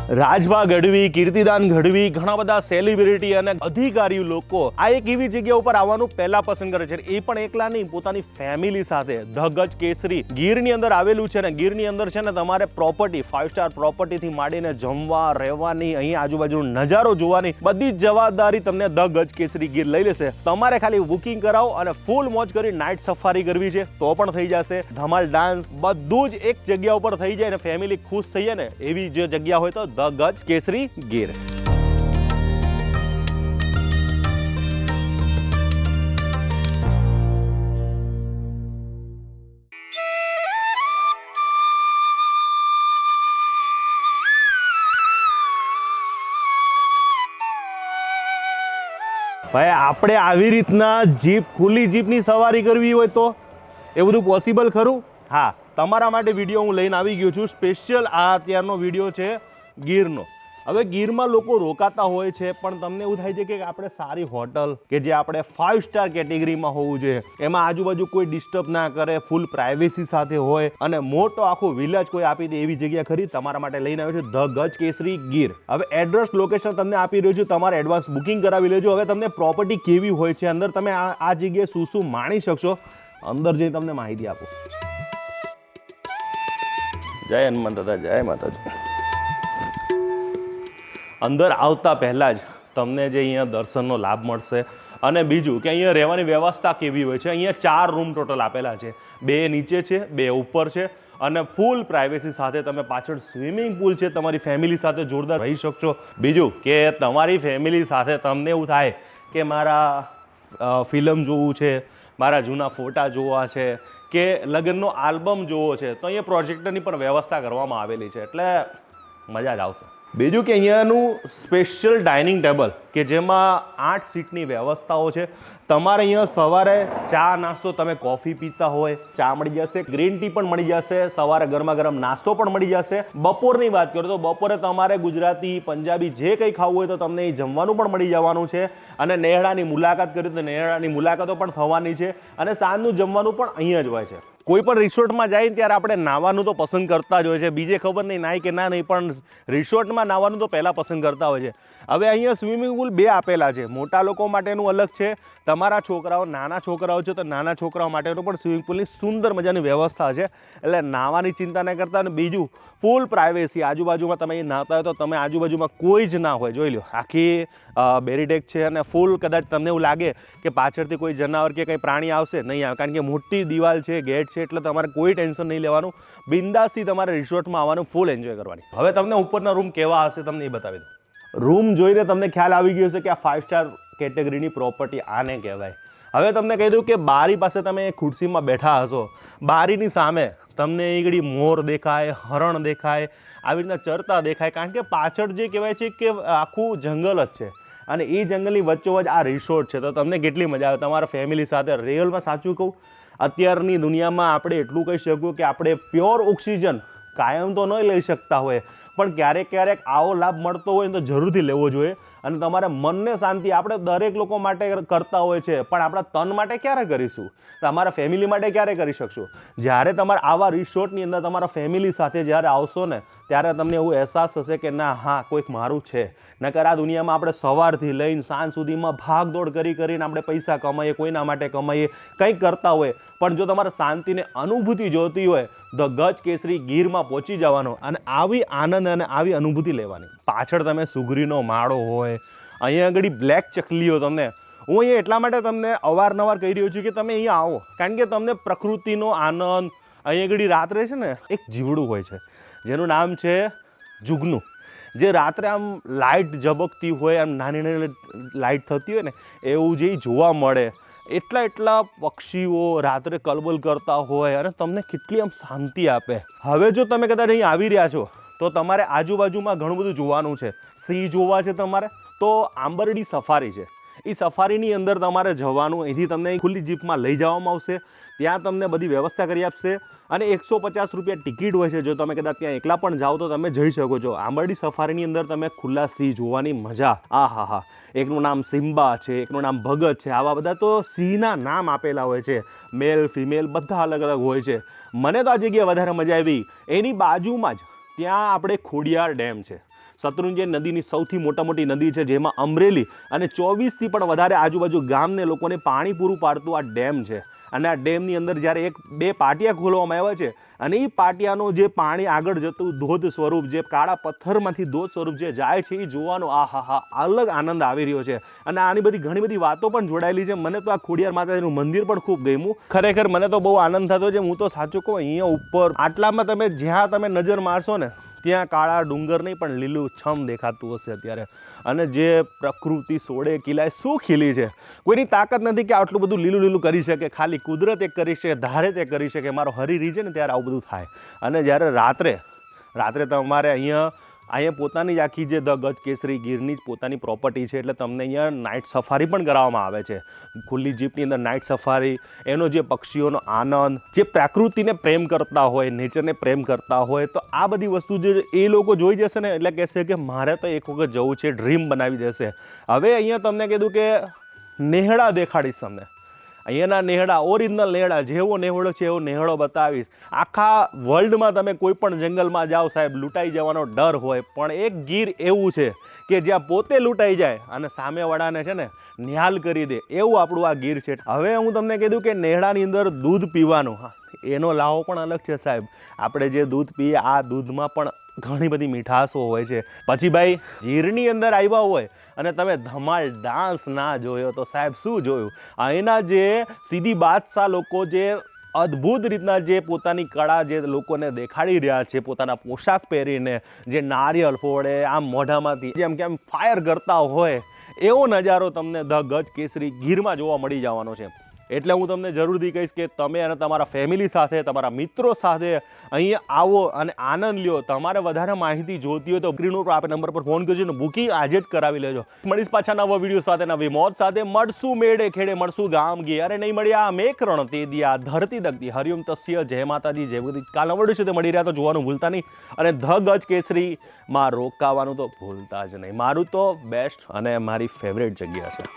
રાજભા ગઢવી, કીર્તિદાન ગઢવી, ઘણા બધા સેલિબ્રિટી અને અધિકારી લોકો આ એક એવી જગ્યા ઉપર આવવાનું પહેલા પસંદ કરે છે, એ પણ એકલા નહીં, પોતાની ફેમિલી સાથે. ધ ગજ કેસરી ગીરની અંદર આવેલું છે ને ગીરની અંદર છે ને તમારે પ્રોપર્ટી 5 સ્ટાર પ્રોપર્ટીથી માંડીને જમવા, રહેવાની, અહીં આજુબાજુનો નજારો જોવાની બધી જ જવાબદારી તમને ધ ગજ કેસરી ગીર લઈ લેશે. તમારે ખાલી બુકિંગ કરાવો અને ફૂલ મોજ કરી નાઇટ સફારી કરવી છે તો પણ થઈ જશે. ધમાલ ડાન્સ બધું જ એક જગ્યા ઉપર થઈ જાય ને ફેમિલી ખુશ થઈ જાય ને એવી જે જગ્યા હોય તો ધ ગજ કેસરી ગીર. ભાઈ આપણે આવી રીતના જીપ, ખુલ્લી જીપની સવારી કરવી હોય તો એ બધું પોસિબલ ખરું? હા, તમારા માટે વિડીયો હું લઈને આવી ગયો છું. સ્પેશિયલ આ અત્યારનો વિડીયો છે ગીરનો. હવે ગીરમાં લોકો રોકાતા હોય છે પણ તમને એવું થાય છે કે આપણે સારી હોટલ કે જે આપણે 5 સ્ટાર કેટેગરીમાં હોવું જોઈએ, એમાં આજુબાજુ કોઈ ડિસ્ટર્બ ના કરે, ફૂલ પ્રાઇવેસી સાથે હોય અને મોટો આખો વિલેજ કોઈ આપી દે એવી જગ્યા ખરી. તમારા માટે લઈને આવ્યો છે ધ ગજ કેસરી ગીર. હવે એડ્રેસ, લોકેશન તમને આપી રહ્યો છું, તમારે એડવાન્સ બુકિંગ કરાવી લેજો. હવે તમને પ્રોપર્ટી કેવી હોય છે, અંદર તમે આ જગ્યાએ શું શું માણી શકશો, અંદર જઈ તમને માહિતી આપો. જય હનુમાન દાદા, જય માતાજી. અંદર આવતા પહેલાં જ તમને જે અહીંયા દર્શનનો લાભ મળશે અને બીજું કે અહીંયા રહેવાની વ્યવસ્થા કેવી હોય છે. અહીંયા 4 રૂમ ટોટલ આપેલા છે, 2 નીચે છે, 2 ઉપર છે અને ફૂલ પ્રાઇવેસી સાથે તમે પાછળ સ્વિમિંગ પુલ છે, તમારી ફેમિલી સાથે જોરદાર રહી શકશો. બીજું કે તમારી ફેમિલી સાથે તમને એવું થાય કે મારા ફિલ્મ જોવું છે, મારા જૂના ફોટા જોવા છે કે લગ્નનો આલ્બમ જોવો છે તો અહીંયા પ્રોજેક્ટરની પણ વ્યવસ્થા કરવામાં આવેલી છે, એટલે મજા જ આવશે. બીજું કે અહીંયાનું સ્પેશિયલ ડાઇનિંગ ટેબલ કે જેમાં 8 સીટની વ્યવસ્થાઓ છે. તમારે અહીંયા સવારે ચા નાસ્તો, તમે કોફી પીતા હોય ચા મળી જશે, ગ્રીન ટી પણ મળી જશે, સવારે ગરમા ગરમ નાસ્તો પણ મળી જશે. બપોરની વાત કરું તો બપોરે તમારે ગુજરાતી, પંજાબી જે કંઈ ખાવું હોય તો તમને અહીં જમવાનું પણ મળી જવાનું છે. અને નેહડાની મુલાકાત કરી તો નેહડાની મુલાકાતો પણ થવાની છે અને સાંજનું જમવાનું પણ અહીંયા જ હોય છે. કોઈ પણ રિસોર્ટમાં જાય ત્યારે આપણે નાવાનું તો પસંદ કરતા જ હોય છે, બીજે ખબર નહીં નાય કે ના નહીં, પણ રિસોર્ટમાં નાવાનું તો પહેલાં પસંદ કરતા હોય છે. હવે અહીંયા સ્વિમિંગ પુલ 2 આપેલા છે, મોટા લોકો માટેનું અલગ છે, તમારા છોકરાઓ નાના છોકરાઓ છે તો નાના છોકરાઓ માટેનું પણ સ્વિમિંગ પુલની સુંદર મજાની વ્યવસ્થા છે, એટલે નાવાની ચિંતા ન કરતા. અને બીજું ફૂલ પ્રાઇવેસી, આજુબાજુમાં તમે અહીં નાહતા હોય તો તમે આજુબાજુમાં કોઈ જ ના હોય. જોઈ લો, આખી બેરીટેક છે અને ફૂલ કદાચ તમને એવું લાગે કે પાછળથી કોઈ જનાવર કે કંઈ પ્રાણી આવશે, નહીં આવે, કારણ કે મોટી દિવાલ છે, ગેટ છે, એટલે તમારે કોઈ ટેન્શન નહીં લેવાનું. બિંદાસથી તમારે રિસોર્ટમાં આવવાનું, ફૂલ એન્જોય કરવાની. હવે તમને ઉપરના રૂમ કેવા હશે તમને એ બતાવી દઉં. રૂમ જોઈને તમને ખ્યાલ આવી ગયો છે કે આ 5 સ્ટાર કેટેગરીની પ્રોપર્ટી આને કહેવાય. હવે તમને કહી દઉં કે બારી પાસે તમે ખુરશીમાં બેઠા હશો, બારીની સામે તમને એકડી મોર દેખાય, હરણ દેખાય, આવી રીતના ચરતા દેખાય, કારણ કે પાછળ જે કહેવાય છે કે આખું જંગલ જ છે અને એ જંગલની વચ્ચોવચ્ચ આ રિસોર્ટ છે. તો તમને કેટલી મજા આવે તમારા ફેમિલી સાથે. રિયલમાં સાચું કહું, અત્યારની દુનિયામાં આપણે એટલું કહી શકું કે આપણે પ્યોર ઓક્સિજન કાયમ તો ન લઈ શકતા હોય, પણ ક્યારેક ક્યારેક આવો લાભ મળતો હોય તો જરૂરથી લેવો જોઈએ. અને તમારા મનને શાંતિ આપણે દરેક લોકો માટે કરતા હોય છે, પણ આપણા તન માટે ક્યારે કરીશું, તમારા ફેમિલી માટે ક્યારે કરી શકશું? જ્યારે તમારા આવા રિસોર્ટની અંદર તમારા ફેમિલી સાથે જ્યારે આવશો ને ત્યારે તમને એવું અહેસાસ થશે કે ના, હા, કોઈક મારું છે. નકર આ દુનિયામાં આપણે સવારથી લઈને સાંજ સુધીમાં ભાગદોડ કરીને આપણે પૈસા કમાઈએ, કોઈના માટે કમાઈએ, કંઈક કરતા હોય, પણ જો તમારે શાંતિને અનુભૂતિ જોતી હોય ધ ગજ કેસરી ગીરમાં પહોંચી જવાનો અને આવી આનંદ અને આવી અનુભૂતિ લેવાની. પાછળ તમે સુગરીનો માળો હોય, અહીંયા આગળ બ્લેક ચકલીઓ. તમને હું અહીંયા એટલા માટે તમને અવારનવાર કહી રહ્યો છું કે તમે અહીંયા આવો, કારણ કે તમને પ્રકૃતિનો આનંદ. અહીંયા આગળ રાત્રે છે ને એક જીવડું હોય છે જેનું નામ છે જુગનું, જે રાત્રે આમ લાઇટ ઝબકતી હોય, આમ નાની નાની લાઇટ થતી હોય ને એવું જે જોવા મળે. એટલા પક્ષીઓ રાત્રે કલબલ કરતા હોય અને તમને કેટલી આમ શાંતિ આપે. હવે જો તમે કદાચ અહીં આવી રહ્યા છો તો તમારે આજુબાજુમાં ઘણું બધું જોવાનું છે. સિંહ જોવા છે તમારે તો આંબરડી સફારી છે, એ સફારીની અંદર તમારે જવાનું. અહીંથી તમને ખુલ્લી જીપમાં લઈ જવામાં આવશે, ત્યાં તમને બધી વ્યવસ્થા કરી આપશે અને 150 રૂપિયા ટિકિટ હોય છે. જો તમે કદાચ ત્યાં એકલા પણ જાઓ તો તમે જઈ શકો છો. આંબરડી સફારીની અંદર તમે ખુલ્લા સિંહ જોવાની મજા, આ હા હા. એકનું નામ સિમ્બા છે, એકનું નામ ભગત છે, આવા બધા તો સિંહના નામ આપેલા હોય છે. મેલ ફિમેલ બધા અલગ અલગ હોય છે. મને તો આ જગ્યાએ વધારે મજા આવી. એની બાજુમાં જ ત્યાં આપણે ખોડિયાર ડેમ છે. શત્રુંજય નદીની સૌથી મોટી નદી છે, જેમાં અમરેલી અને 24થી પણ વધારે આજુબાજુ ગામને લોકોને પાણી પૂરું પાડતું આ ડેમ છે. અને આ ડેમની અંદર જ્યારે 2 પાટિયા ખોલવામાં આવ્યા છે અને એ પાટિયાનો જે પાણી આગળ જતું ધોધ સ્વરૂપ, જે કાળા પથ્થરમાંથી ધોધ સ્વરૂપ જે જાય છે, એ જોવાનો અલગ આનંદ આવી રહ્યો છે. અને આની બધી ઘણી બધી વાતો પણ જોડાયેલી છે. મને તો આ ખોડિયાર માતાજીનું મંદિર પણ ખૂબ ગમ્યું. ખરેખર મને તો બહુ આનંદ થતો છે. હું તો સાચું કહું, અહીંયા ઉપર આટલામાં જ્યાં તમે નજર મારશો ને ત્યાં કાળા ડુંગર નહીં પણ લીલું છમ દેખાતું હશે અત્યારે. અને જે પ્રકૃતિ સોળે કિલ્લાએ શું ખીલી છે, કોઈની તાકાત નથી કે આટલું બધું લીલું લીલું કરી શકે. ખાલી કુદરત એક કરી શકે, ધારે તે કરી શકે. મારો હરી રીજે ને ત્યારે આવું બધું થાય. અને જ્યારે રાત્રે તમારે અહીંયા પોતાની જ આખી જે ધ ગજ કેસરી ગીરની જ પોતાની પ્રોપર્ટી છે, એટલે તમને અહીંયા નાઇટ સફારી પણ કરાવવામાં આવે છે. ખુલ્લી જીપની અંદર નાઇટ સફારી, એનો જે પક્ષીઓનો આનંદ, જે પ્રકૃતિને પ્રેમ કરતા હોય, નેચરને પ્રેમ કરતા હોય, તો આ બધી વસ્તુ જે એ લોકો જોઈ જશે ને એટલે કહેશે કે મારે તો એક વખત જવું છે, ડ્રીમ બનાવી દેશે. હવે અહીંયા તમને કીધું કે નેહડા દેખાડીશ તમને. અહીંયાના નેહડા, ઓરિજિનલ નેહડા, જેવો નેહડો છે એવો નેહડો બતાવીશ. આખા વર્લ્ડમાં તમે કોઈ પણ જંગલમાં જાઓ સાહેબ, લૂંટાઈ જવાનો ડર હોય, પણ એક ગીર એવું છે કે જ્યાં પોતે લૂંટાઈ જાય અને સામેવાળાને છે ને નિહાલ કરી દે, એવું આપણું આ ગીર છે. હવે હું તમને કીધું કે નેહડાની અંદર દૂધ પીવાનું, એનો લાવો પણ અલગ છે સાહેબ. આપણે જે દૂધ પીએ, આ દૂધમાં પણ ઘણી બધી મીઠાશો હોય છે. પછી ભાઈ ગીરની અંદર આવ્યા હોય અને તમે ધમાલ ડાન્સ ના જોયો તો સાહેબ શું જોયું? અહીંના જે સીધી બાદશાહ લોકો જે અદ્ભુત રીતના જે પોતાની કળા જે લોકોને દેખાડી રહ્યા છે, પોતાના પોશાક પહેરીને, જે નારિયેળ ફોડે, આમ મોઢામાંથી જેમ કે આમ ફાયર કરતા હોય, એવો નજારો તમને ધ ગજ કેસરી ગીરમાં જોવા મળી જવાનો છે. એટલે હું તમને જરૂરથી કહીશ કે તમે અને તમારા ફેમિલી સાથે, તમારા મિત્રો સાથે અહીંયા આવો અને આનંદ લ્યો. તમારે વધારે માહિતી જોતી હોય તો સ્ક્રીન ઉપર આપે નંબર પર ફોન કરજો ને બુકિંગ આજે જ કરાવી લેજો. મળીશ પાછા નવા વિડીયો સાથે, નવી મોજ સાથે. મળશું મેળે ખેડે, મળશું ગામ ગી, અરે નહીં મળ્યા મેઘરણ તે દિયા ધરતી દગતી. હરિઓમ તસ્ય, જય માતાજી, જય બુદ્ધિ. કાલ નવડું છે તે મળી રહ્યા તો જોવાનું ભૂલતા નહીં. અને ધ ગજ કેસરીમાં રોકાવાનું તો ભૂલતા જ નહીં. મારું તો બેસ્ટ અને મારી ફેવરેટ જગ્યા છે.